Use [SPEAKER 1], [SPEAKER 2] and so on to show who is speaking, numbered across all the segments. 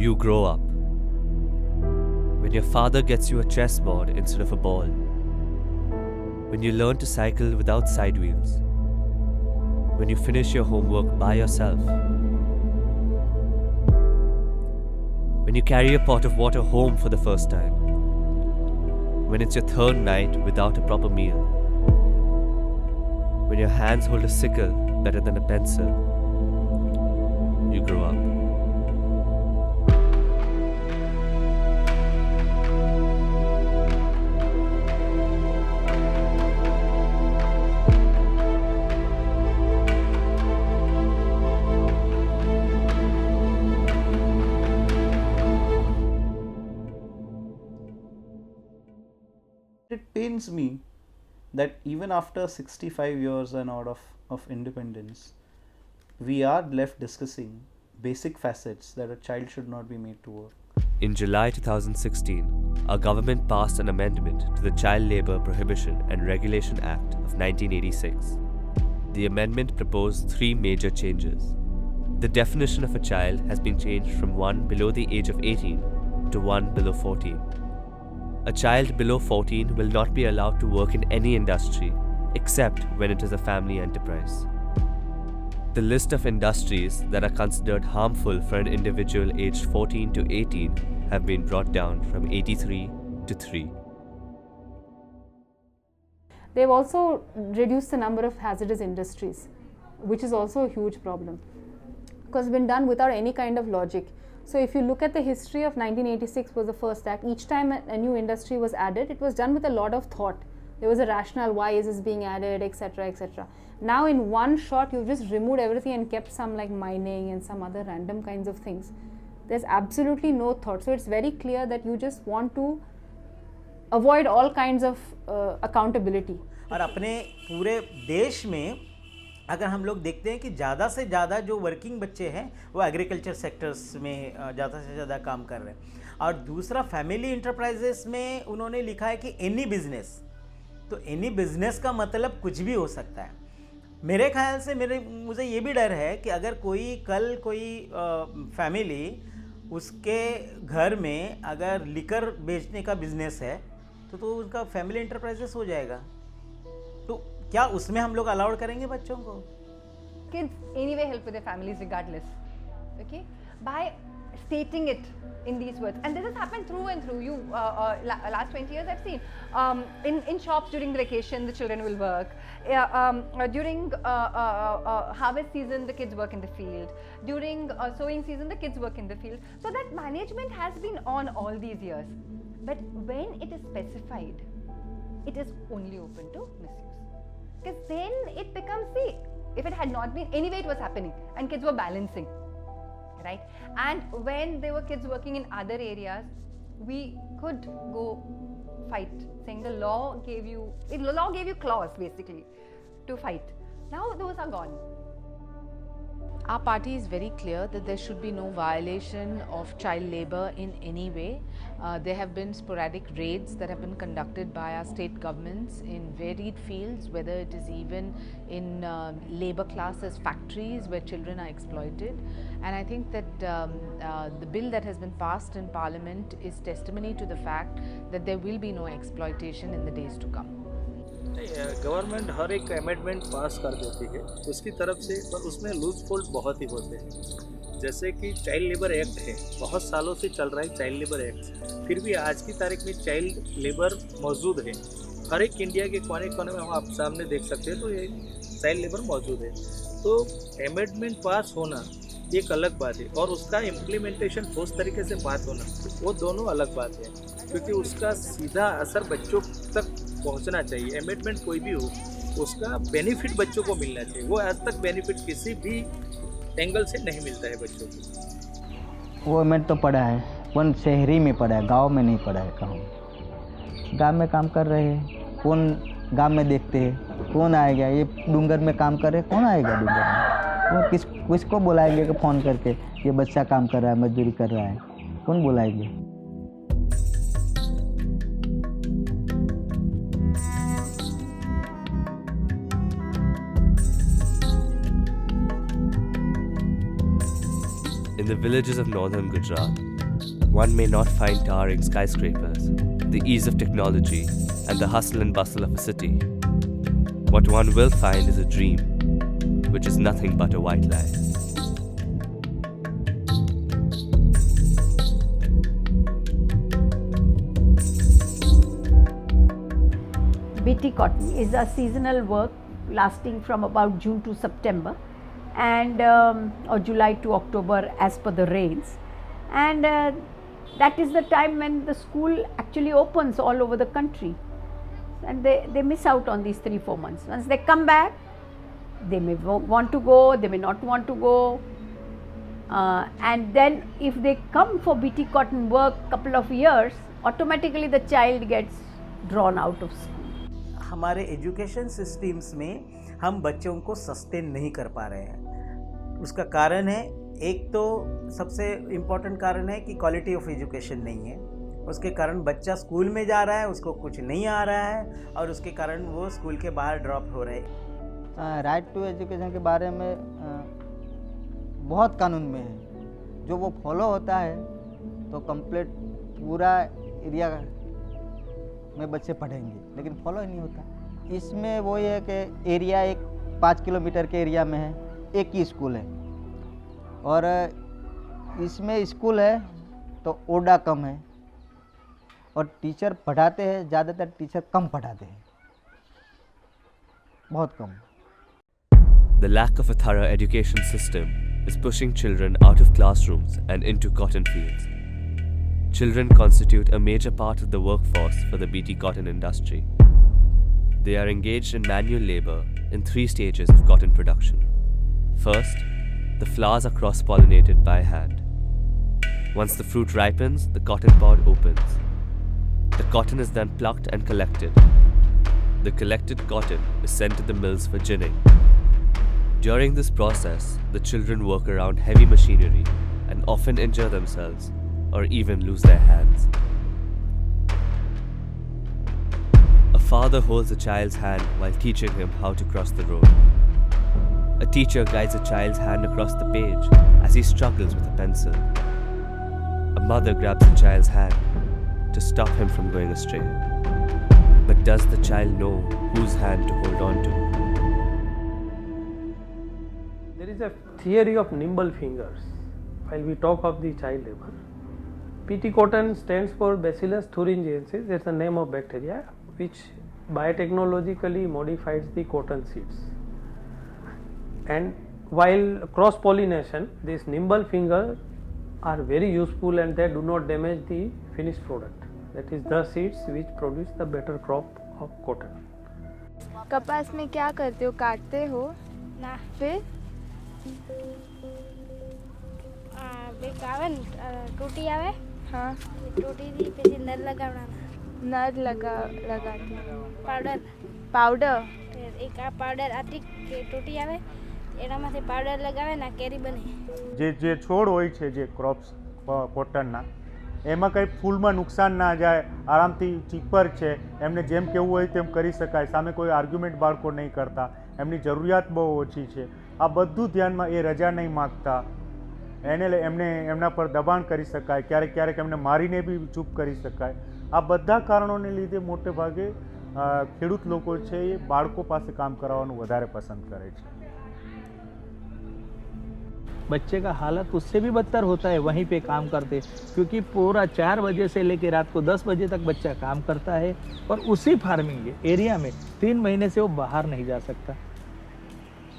[SPEAKER 1] you grow up. When your father gets you a chessboard instead of a ball. When you learn to cycle without side wheels. When you finish your homework by yourself. When you carry a pot of water home for the first time. When it's your third night without a proper meal. When your hands hold a sickle better than a pencil. You grow up.
[SPEAKER 2] It pains me that even after 65 years and odd of independence, we are left discussing basic facets that a child should not be made to work.
[SPEAKER 1] In July 2016, our government passed an amendment to the Child Labour Prohibition and Regulation Act of 1986. The amendment proposed three major changes. The definition of a child has been changed from one below the age of 18 to one below 14. A child below 14 will not be allowed to work in any industry except when it is a family enterprise. The list of industries that are considered harmful for an individual aged 14 to 18 have been brought down from 83 to 3.
[SPEAKER 3] They've also reduced the number of hazardous industries, which is also a huge problem because it's been done without any kind of logic. So if you look at the history of 1986 was the first act, each time a new industry was added, it was done with a lot of thought. There was a rationale, why is this being added, etc., etc. Now in one shot, you've just removed everything and kept some like mining and some other random kinds of things. There's absolutely no thought. So it's very clear that you just want to avoid all kinds of accountability.
[SPEAKER 4] और अपने पूरे देश में अगर हम लोग देखते हैं कि ज़्यादा से ज़्यादा जो वर्किंग बच्चे हैं वो एग्रीकल्चर सेक्टर्स में ज़्यादा से ज़्यादा काम कर रहे हैं और दूसरा फैमिली इंटरप्राइजेस में उन्होंने लिखा है कि एनी बिजनेस। तो एनी बिजनेस का मतलब कुछ भी हो सकता है। मेरे ख्याल से मुझे ये भी डर है कि अगर कोई फैमिली उसके घर में अगर लिकर बेचने का बिजनेस है तो उनका फैमिली इंटरप्राइजेस हो जाएगा। तो क्या उसमें हम लोग अलाउड करेंगे बच्चों को?
[SPEAKER 5] Kids anyway help with their families regardless, okay? By stating it in these words, and this has happened through and through. Last 20 years I've seen in shops during the vacation the children will work. During harvest season the kids work in the field. During sowing season the kids work in the field. So that management has been on all these years. But when it is specified, it is only open to misuse. Because then it becomes, see, if it had not been, anyway it was happening and kids were balancing, right? And when there were kids working in other areas, we could go fight, saying the law gave you clause basically to fight. Now those are gone.
[SPEAKER 6] Our party is very clear that there should be no violation of child labour in any way. There have been sporadic raids that have been conducted by our state governments in varied fields, whether it is even in labour classes factories where children are exploited. And I think that the bill that has been passed in Parliament is testimony to the fact that there will be no exploitation in the days to come.
[SPEAKER 7] Government हर एक amendment पास कर देती है उसकी तरफ से, पर उसमें लूज फोल्ड बहुत ही होते हैं। जैसे कि चाइल्ड लेबर एक्ट है, बहुत सालों से चल रहा है चाइल्ड लेबर एक्ट, फिर भी आज की तारीख में चाइल्ड लेबर मौजूद है। हर एक इंडिया के कोने कोने में हम आप सामने देख सकते हैं तो ये चाइल्ड लेबर मौजूद है। तो अमेंडमेंट पास होना एक अलग बात है और उसका इम्प्लीमेंटेशन ठोस तरीके से पास होना वो दोनों अलग बात है, क्योंकि उसका सीधा असर बच्चों तक पहुंचना चाहिए। अमेंडमेंट कोई भी हो उसका बेनिफिट बच्चों को मिलना चाहिए। वो आज तक बेनिफिट किसी भी एंगल से नहीं मिलता है बच्चों को।
[SPEAKER 8] वो अमेंड तो पड़ा है, कौन शहरी में पड़ा है, गांव में नहीं पड़ा है। कहूँ गांव में काम कर रहे हैं, कौन गांव में देखते हैं, कौन आएगा? ये डूंगर में काम कर रहे कौन आएगा डूंगर में? वो किसको बुलाएंगे कि फ़ोन करके ये बच्चा काम कर रहा है, मजदूरी कर रहा है, कौन बुलाएंगे?
[SPEAKER 1] In the villages of northern Gujarat, one may not find towering skyscrapers, the ease of technology, and the hustle and bustle of a city. What one will find is a dream, which is nothing but a white lie.
[SPEAKER 9] BT cotton is a seasonal work lasting from about June to September and or July to October as per the rains, and that is the time when the school actually opens all over the country, and they miss out on these 3-4 months. Once they come back, they may want to go, they may not want to go, and then if they come for BT cotton work couple of years, automatically the child gets drawn out of school.
[SPEAKER 4] हमारे education systems में हम बच्चों को sustain नहीं कर पा रहे हैं। उसका कारण है, एक तो सबसे इम्पोर्टेंट कारण है कि क्वालिटी ऑफ एजुकेशन नहीं है। उसके कारण बच्चा स्कूल में जा रहा है, उसको कुछ नहीं आ रहा है और उसके कारण वो स्कूल के बाहर ड्रॉप हो रहे हैं।
[SPEAKER 8] राइट टू एजुकेशन के बारे में बहुत कानून में है, जो वो फॉलो होता है तो कंप्लीट पूरा एरिया में बच्चे पढ़ेंगे, लेकिन फॉलो ही नहीं होता। इसमें वो ये है कि एरिया एक 5 किलोमीटर के एरिया में है, एक ही स्कूल है, और इसमें स्कूल है तो ओडा कम है और टीचर पढ़ाते हैं, ज़्यादातर टीचर कम पढ़ाते हैं, बहुत कम।
[SPEAKER 1] The lack of a thorough education system is pushing children out of classrooms and into cotton fields. Children constitute a major part of the workforce for the BT cotton industry. They are engaged in manual labor in 3 stages of cotton production. First, the flowers are cross-pollinated by hand. Once the fruit ripens, the cotton pod opens. The cotton is then plucked and collected. The collected cotton is sent to the mills for ginning. During this process, the children work around heavy machinery and often injure themselves or even lose their hands. A father holds a child's hand while teaching him how to cross the road. A teacher guides a child's hand across the page as he struggles with a pencil. A mother grabs a child's hand to stop him from going astray. But does the child know whose hand to hold on to?
[SPEAKER 10] There is a theory of nimble fingers while we talk of the child labor. BT cotton stands for Bacillus thuringiensis. That's the name of bacteria which biotechnologically modifies the cotton seeds. And while cross pollination, these nimble fingers are very useful and they do not damage the finished product. That is the seeds which produce the better crop of cotton.
[SPEAKER 11] कपास में क्या करते हो? काटते हो ना? फिर
[SPEAKER 12] આવે ટૂટી આવે
[SPEAKER 11] हाँ
[SPEAKER 12] ટૂટી થી પછી નર લગાવવાના
[SPEAKER 11] नर लगाते
[SPEAKER 12] પાવડર
[SPEAKER 11] पाउडर
[SPEAKER 12] એક આ પાવડર આથી ટૂટી આવે એનામાંથી પાવડર લગાવે ના કેરી બને
[SPEAKER 13] જે છોડ હોય છે જે ક્રોપ્સ કોટનના એમાં કંઈ ફૂલમાં નુકસાન ના જાય, આરામથી ચીપર છે, એમને જેમ કેવું હોય તેમ કરી શકાય, સામે કોઈ આર્ગ્યુમેન્ટ બાળકો નહીં કરતા, એમની જરૂરિયાત બહુ ઓછી છે, આ બધું ધ્યાનમાં એ રજા નહીં માગતા, એને એમને એમના પર દબાણ કરી શકાય, ક્યારેક ક્યારેક એમને મારીને બી ચૂપ કરી શકાય. આ બધા કારણોને લીધે મોટે ભાગે ખેડૂત લોકો છે એ બાળકો પાસે કામ કરાવવાનું વધારે પસંદ કરે છે.
[SPEAKER 14] बच्चे का हालत उससे भी बदतर होता है वहीं पे काम करते, क्योंकि पूरा 4 बजे से लेकर रात को 10 बजे तक बच्चा काम करता है और उसी फार्मिंग एरिया में 3 महीने से वो बाहर नहीं जा सकता,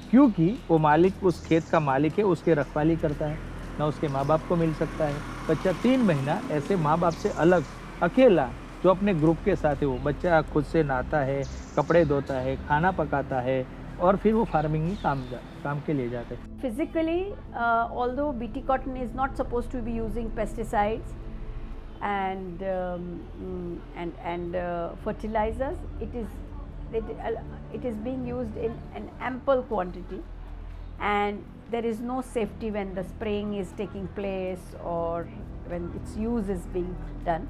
[SPEAKER 14] क्योंकि वो मालिक उस खेत का मालिक है, उसके रखवाली करता है, ना उसके माँ बाप को मिल सकता है. बच्चा 3 महीना ऐसे माँ बाप से अलग अकेला जो अपने ग्रुप के साथ है, वो बच्चा खुद से नहाता है, कपड़े धोता है, खाना पकाता है और फिर वो फार्मिंग ही काम के लिए जाते हैं.
[SPEAKER 9] Physically, although BT cotton is not supposed to be using pesticides and fertilizers, it is being used in an ample quantity, and there is no safety when the spraying is taking place or when its use is being done.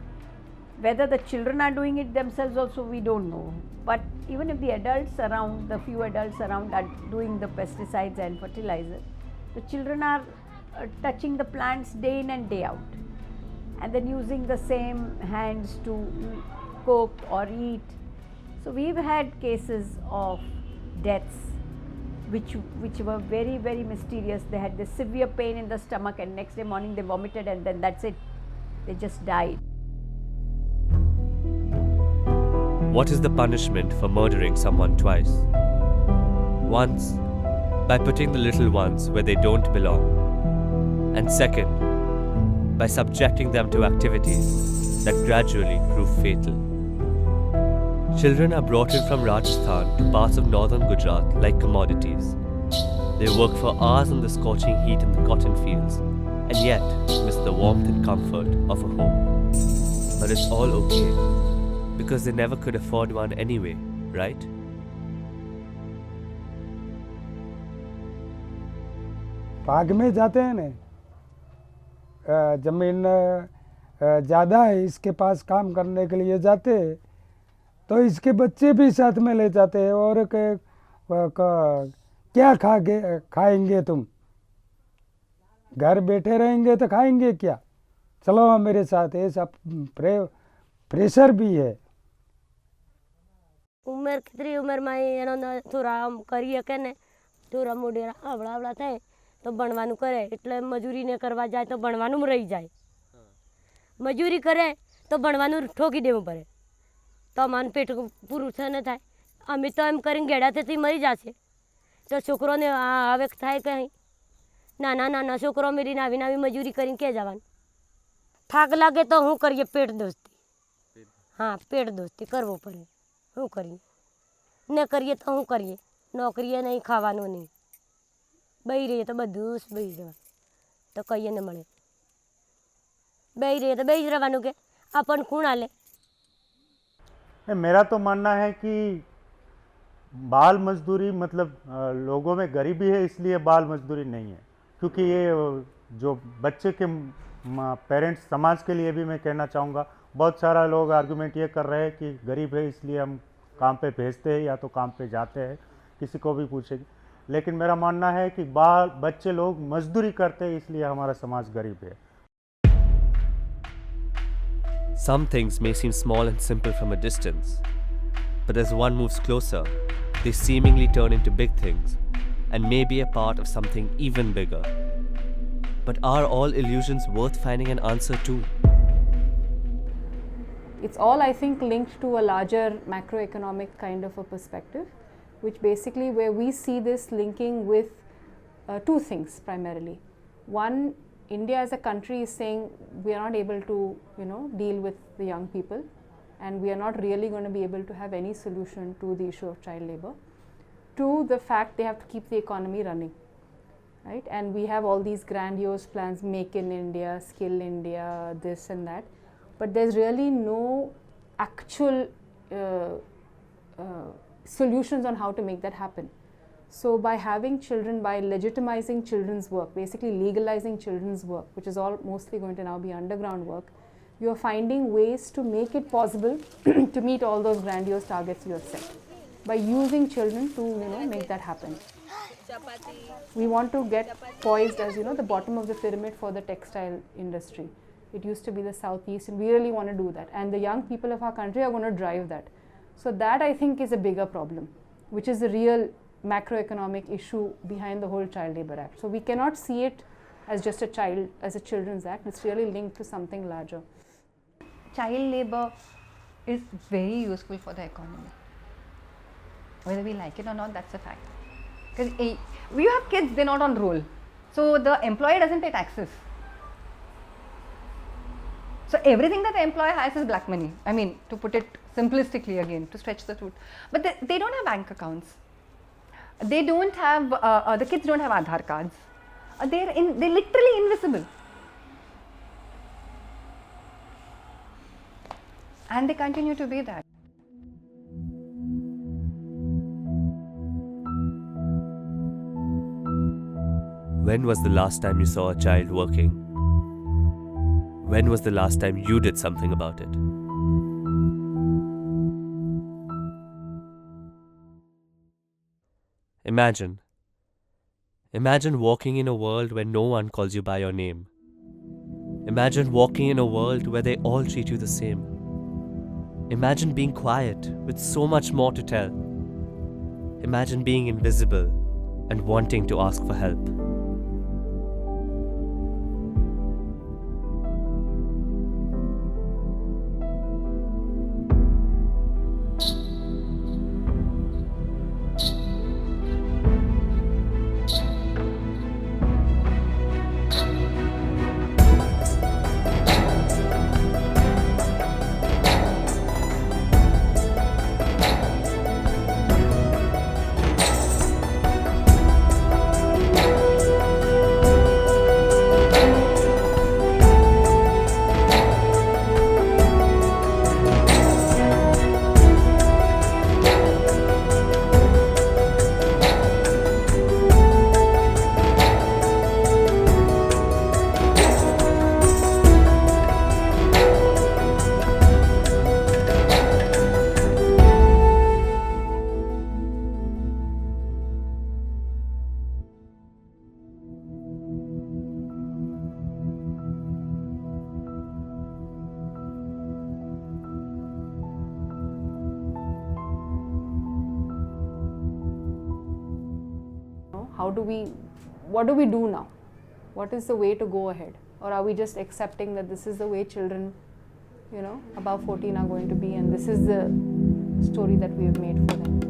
[SPEAKER 9] Whether the children are doing it themselves also, we don't know. But even if the adults around, the few adults around are doing the pesticides and fertilizers, the children are touching the plants day in and day out. and then using the same hands to cook or eat. So we've had cases of deaths which were very, very mysterious. They had this severe pain in the stomach and next day morning they vomited and then that's it. They just died.
[SPEAKER 1] What is the punishment for murdering someone twice? Once, by putting the little ones where they don't belong. And second, by subjecting them to activities that gradually prove fatal. Children are brought in from Rajasthan to parts of northern Gujarat like commodities. They work for hours in the scorching heat in the cotton fields and yet miss the warmth and comfort of a home. But it's all okay because they never could afford one anyway, right?
[SPEAKER 15] भाग में जाते हैं ना, ज़मीन ज़्यादा है इसके पास काम करने के लिए जाते हैं तो इसके बच्चे भी साथ में ले जाते हैं और क्या खाएंगे तुम, घर बैठे रहेंगे तो खाएंगे क्या, चलो मेरे साथ, ये सब प्रेशर भी है.
[SPEAKER 16] ઉંમર કેટલી ઉંમરમાં એનો થોડા આમ કરી શકે ને થોડા મોઢેરા આવડા થાય તો ભણવાનું કરે એટલે મજૂરી ને કરવા જાય તો ભણવાનું રહી જાય, મજૂરી કરે તો ભણવાનું ઠોકી દેવું પડે તો અમારું પેટ પૂરું ન થાય. અમે તો એમ કરીને ગેડાથી મરી જશે તો છોકરોને આવે થાય કંઈ નાના નાના છોકરો મેરીને આવી આવી મજૂરી કરીને ક્યાં જવાનું. થાક લાગે તો શું કરીએ, પેટ દોસ્તી, હા પેટ દોસ્તી કરવો પડે. શું કરીએ ને કરીએ તો શું કરીએ, નોકરીએ નહીં, ખાવાનું નહીં, બેહી રહીએ તો બધું બેહી જવાનું તો કહીએ ન મળે, બેહી રહીએ તો બેહી જ રહેવાનું કે આપણ ખૂણ હાલે.
[SPEAKER 13] मेरा तो मानना है कि बाल मजदूरी मतलब लोगों में गरीबी है इसलिए बाल मजदूरी नहीं है, क्योंकि ये जो बच्चे के पेरेंट्स समाज के लिए भी मैं कहना चाहूँगा, बहुत सारा लोग आर्गुमेंट ये कर रहे हैं कि गरीब है इसलिए हम काम पे भेजते हैं या तो काम पे जाते हैं, किसी को भी पूछेगी, लेकिन मेरा मानना है कि बच्चे लोग मजदूरी करते हैं इसलिए हमारा समाज गरीब है.
[SPEAKER 1] Some things may seem small and simple from a distance, but as one moves closer, they seemingly turn into big things and may be a part of something even bigger. But are all illusions worth finding an answer to?
[SPEAKER 3] It's all, I think, linked to a larger macroeconomic kind of a perspective, which basically where we see this linking with two things primarily. One, India as a country is saying we are not able to, deal with the young people, and we are not really going to be able to have any solution to the issue of child labor. Two, the fact they have to keep the economy running, right? And we have all these grandiose plans, Make in India, Skill India, this and that, but there's really no actual solutions on how to make that happen. So by having children, by legitimizing children's work, basically legalizing children's work, which is all mostly going to now be underground work, you are finding ways to make it possible to meet all those grandiose targets you have set by using children to make that happen. We want to get poised as the bottom of the pyramid for the textile industry. It used to be the southeast, and we really want to do that, and the young people of our country are going to drive that. So that, I think, is a bigger problem, which is the real macroeconomic issue behind the whole Child Labour Act. So we cannot see it as just a children's act. It's really linked to something larger.
[SPEAKER 5] Child labour is very useful for the economy. Whether we like it or not, that's a fact. Because you have kids, they're not on roll. So the employer doesn't pay taxes. So everything that the employer has is black money. I mean, to put it simplistically again, to stretch the truth. But they don't have bank accounts. They don't have, the kids don't have Aadhaar cards. They're literally invisible. And they continue to be that.
[SPEAKER 1] When was the last time you saw a child working? When was the last time you did something about it? Imagine walking in a world where no one calls you by your name. Imagine walking in a world where they all treat you the same. Imagine being quiet with so much more to tell. Imagine being invisible and wanting to ask for help.
[SPEAKER 3] What do we do now? What is the way to go ahead? Or are we just accepting that this is the way children, above 14 are going to be, and this is the story that we have made for them?